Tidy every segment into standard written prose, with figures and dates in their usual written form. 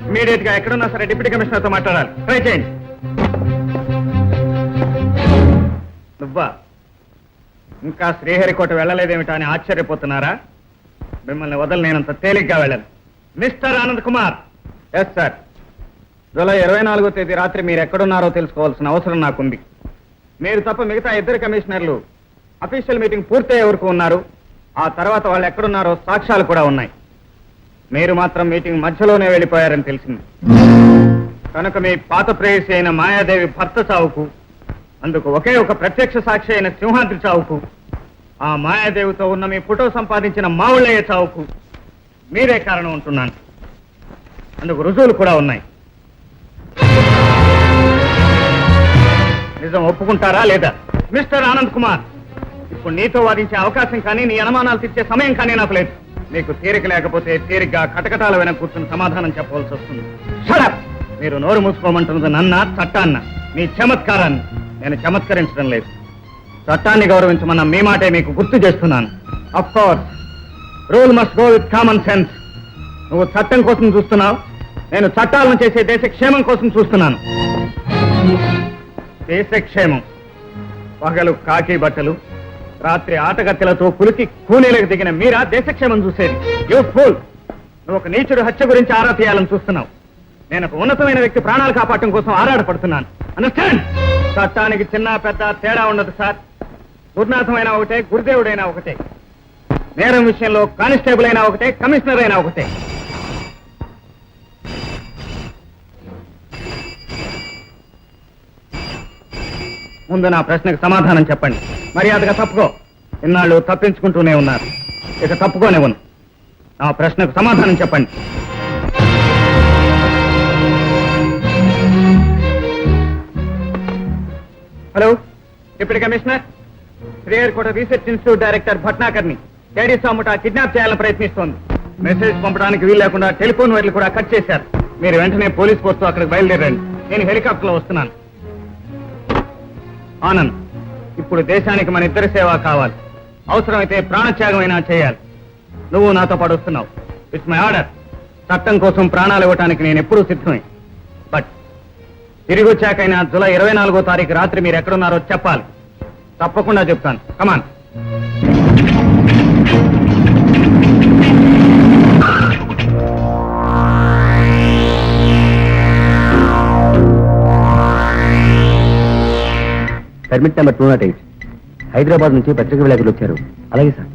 Immediate గా ఎక్కడున్నా సరే డిప్యూటీ కమిషనర్తో మాట్లాడాలి. ట్రై చేయండి. నువ్వా ఇంకా శ్రీహరికోట వెళ్ళలేదేమిటా అని ఆశ్చర్యపోతున్నారా? మిమ్మల్ని వదలనేనంత తేలిగ్గా వెళ్ళను. Mister Anand Kumar. Yes sir. July 24వ తేదీ రాత్రి మీరు ఎక్కడున్నారో తెలుసుకోవాల్సిన అవసరం నాకుంది. మీరు తప్ప మిగతా ఇద్దరు కమిషనర్లు అఫీషియల్ మీటింగ్ పూర్తయ్యే వరకు ఉన్నారు. ఆ తర్వాత వాళ్ళు ఎక్కడున్నారో సాక్ష్యాలు కూడా ఉన్నాయి. మీరు మాత్రం మీటింగ్ మధ్యలోనే వెళ్ళిపోయారని తెలిసింది. కనుక మీ పాత ప్రేయసి అయిన మాయాదేవి భర్త చావుకు, అందుకు ఒకే ఒక ప్రత్యక్ష సాక్షి అయిన సింహాద్రి చావుకు, ఆ మాయాదేవితో ఉన్న మీ ఫోటో సంపాదించిన మావుళ్ళయ్య చావుకు మీరే కారణం ఉంటున్నాను. అందుకు రుజువులు కూడా ఉన్నాయి. నిజం ఒప్పుకుంటారా లేదా? మిస్టర్ ఆనంద్ కుమార్, ఇప్పుడు నీతో వాదించే అవకాశం కానీ నీ అనుమానాలు తెచ్చే సమయం కానీ నాకు లేదు. నీకు తీరిక లేకపోతే తీరిగ్గా కటకటాల వెనక కూర్చుని సమాధానం చెప్పవలసి వస్తుంది. షడప్! మీరు నోరు మూసుకోమంటున్నది నన్న చట్టాన్న, మీ చమత్కారాన్ని. నేను చమత్కరించడం లేదు. చట్టాన్ని గౌరవించమన్న మీ మాటే మీకు గుర్తు చేస్తున్నాను. Of course rule must go with common sense. నువ్వు చట్టం కోసం చూస్తున్నావు, నేను చట్టాలను చేసే దేశ క్షేమం కోసం చూస్తున్నాను. దేశ క్షేమం. పగలు కాకి బట్టలు, రాత్రి ఆటగత్తెలతో పులికి కూలీలకు దిగిన మీరా దేశక్షేమం చూసేది? You fool! నువ్వు ఒక నీచుడు హత్య గురించి ఆరా తీయాలని చూస్తున్నావు. నేను ఒక ఉన్నతమైన వ్యక్తి ప్రాణాలు కాపాడటం కోసం ఆరాటపడుతున్నాను. అండర్స్టాండ్? చట్టానికి చిన్న పెద్ద తేడా ఉండదు సార్. గురునాథమైనా ఒకటే, గురుదేవుడైనా ఒకటే. నేరం విషయంలో కానిస్టేబుల్ అయినా ఒకటే, కమిషనర్ అయినా ఒకటే. ముందు నా ప్రశ్నకు సమాధానం చెప్పండి. మర్యాదగా తప్పుకో. ఇన్నాళ్ళు తప్పించుకుంటూనే ఉన్నారు, ఇక తప్పుకోనివ్వను. నా ప్రశ్నకు సమాధానం చెప్పండి. Hello, deputy commissioner. Sriharikota research institute director భట్నాకర్ని కేడీ సాముట కిడ్నాప్ చేయాలని ప్రయత్నిస్తోంది. మెసేజ్ పంపడానికి వీలు లేకుండా టెలిఫోన్ వైర్లు కూడా కట్ చేశారు. మీరు వెంటనే పోలీస్ పోస్టు అక్కడికి బయలుదేరండి. నేను హెలికాప్టర్లో వస్తున్నాను. ఆనంద్, ఇప్పుడు దేశానికి మన ఇద్దరి సేవ కావాలి. అవసరమైతే ప్రాణత్యాగమైనా చేయాలి. నువ్వు నాతో పాటు వస్తున్నావు. It's my order. చట్టం కోసం ప్రాణాలు ఇవ్వడానికి నేను ఎప్పుడూ సిద్ధమే. బట్ తిరిగి వచ్చాకైనా జూలై 24వ తారీఖు రాత్రి మీరు ఎక్కడున్నారో చెప్పాలి. తప్పకుండా చెప్తాను. కమాన్. Permit number 208. హైదరాబాద్ నుంచి పత్రిక విలేకరులు వచ్చారు. అలాగే సార్.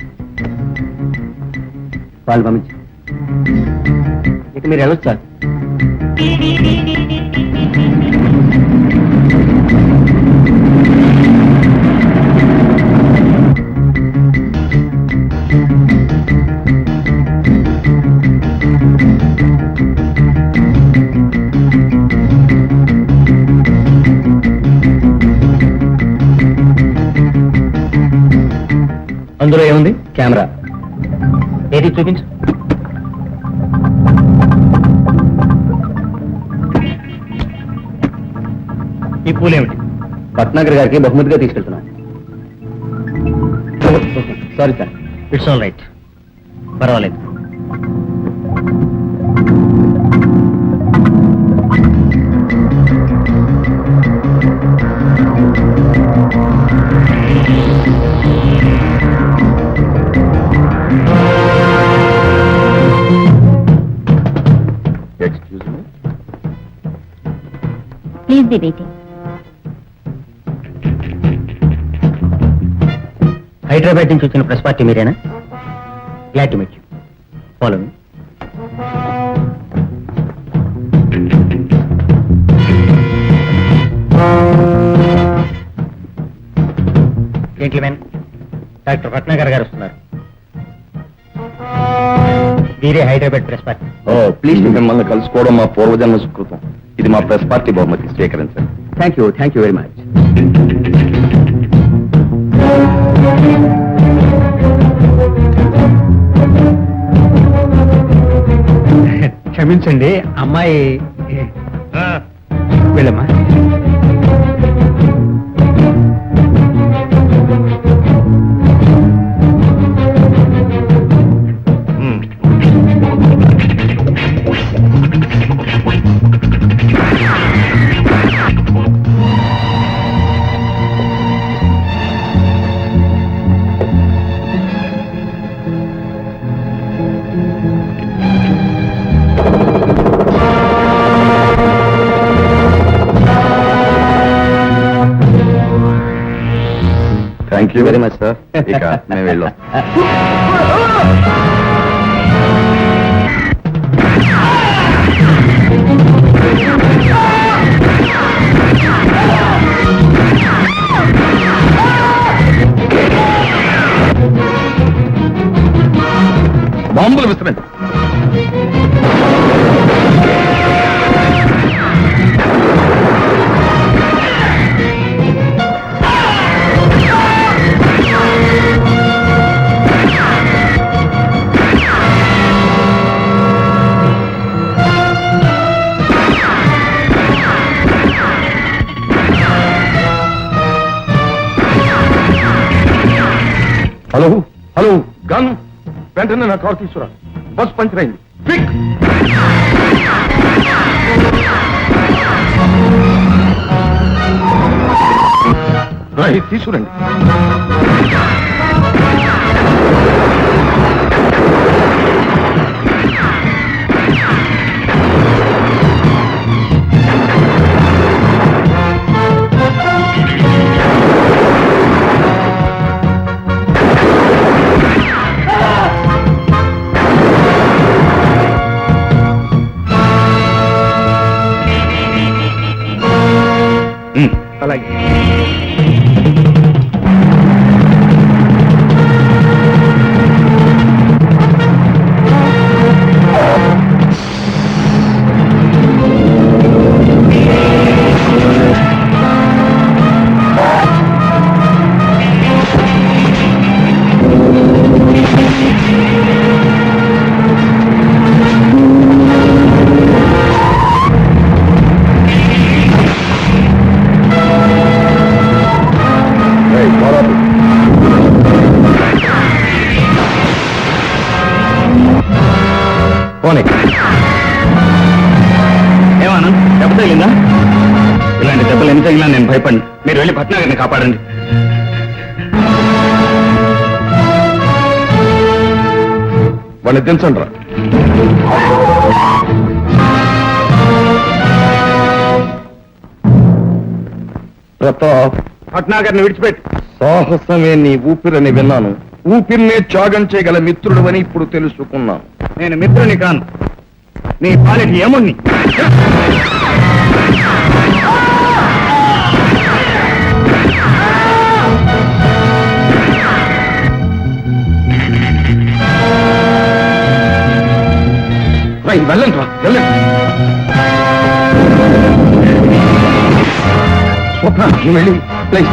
వాళ్ళు పంపించి ఇక మీరు వెళ్ళొచ్చు సార్. అందులో ఏముంది? కెమెరా. ఏది చూపించు. ఈ పూలేమిటి? భట్నాగర్ గారికి బహుమతిగా తీసుకెళ్తున్నాం. Sorry sir. It's all right. పర్వాలేదు. Please be waiting. హైదరాబాద్ నుంచి వచ్చిన ప్రెస్ పార్టీ మీరేనా? Glad to meet you. Follow me. Gentlemen, doctor Bhatnagar garu వస్తున్నారు. వీరే హైదరాబాద్ ప్రెస్ పార్టీ. ప్లీజ్ మిమ్మల్ని కలుసుకోవడం మా పూర్వజన్మ సుకృతం. ఇది మా ప్రెస్ పార్టీ బహుమతి. స్వీకరించండి. Thank you very much. క్షమించండి, అమ్మాయి వెళ్ళమ్మా. Thank you very much sir ఇక మేము వెళ్ళాం బాంబులు విసిరండి హలో హలో గన్ వెంటనే నా కారు తీసుకురా బస్ పంచర్ అయింది క్విక్ తీసుకురండి అలాగే పోనీ ఏమన్నా దెబ్బ తగిలిందా? ఇలాంటి దెబ్బలు ఎన్ని తగిలినా నేను భయపడి. మీరు వెళ్ళి భట్నాగర్ని కాపాడండి. వాళ్ళని దించండి రా ప్రతాప్ భట్నాగర్ని విడిచిపెట్టి. సాహసమే నీ ఊపిరని విన్నాను ఊపిరినే త్యాగం చేయగల మిత్రుడు అని ఇప్పుడు తెలుసుకున్నాను నేను మిత్రుని కాను, నీ పాలిటి యముణ్ణి. వెళ్ళండి రా వెళ్ళండి స్వప్న నువ్వు వెళ్ళి ప్లీజ్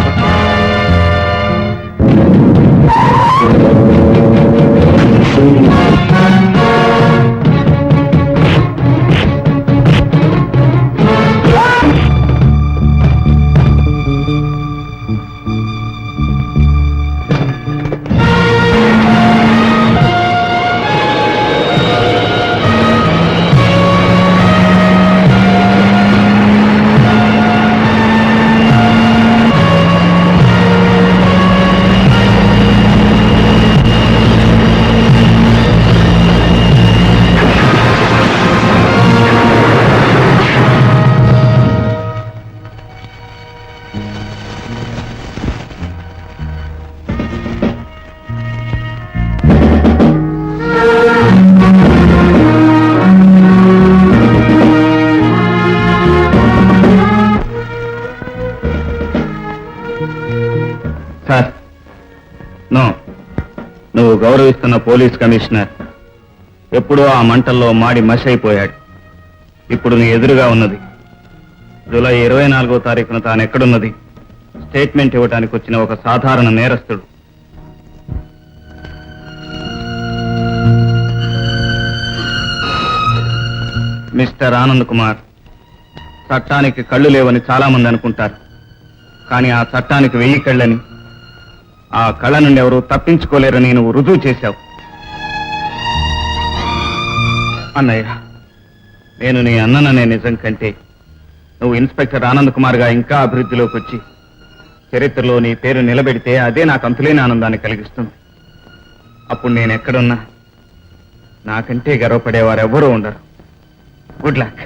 సార్, నో, నువ్వు గౌరవిస్తున్న పోలీస్ కమిషనర్ ఎప్పుడో ఆ మంటల్లో మాడి మషి అయిపోయాడు. ఇప్పుడు నీ ఎదురుగా ఉన్నది జూలై 24వ తారీఖున తానెక్కడున్నది స్టేట్మెంట్ ఇవ్వడానికి వచ్చిన ఒక సాధారణ నేరస్తుడు. మిస్టర్ ఆనంద్ కుమార్, చట్టానికి కళ్ళు లేవని చాలా మంది అనుకుంటారు, కానీ ఆ చట్టానికి 1000 కళ్ళని, ఆ కళ్ళ నుండి ఎవరు తప్పించుకోలేరని నువ్వు రుజువు చేశావు. అన్నయ్య, నేను నీ అన్నననే నిజం కంటే నువ్వు ఇన్స్పెక్టర్ ఆనంద్ కుమార్గా ఇంకా అభివృద్ధిలోకి వచ్చి చరిత్రలో నీ పేరు నిలబెడితే అదే నాకు అంతులేని ఆనందాన్ని కలిగిస్తుంది. అప్పుడు నేను ఎక్కడున్నా నాకంటే గర్వపడేవారు ఎవరూ ఉండరు. Good luck.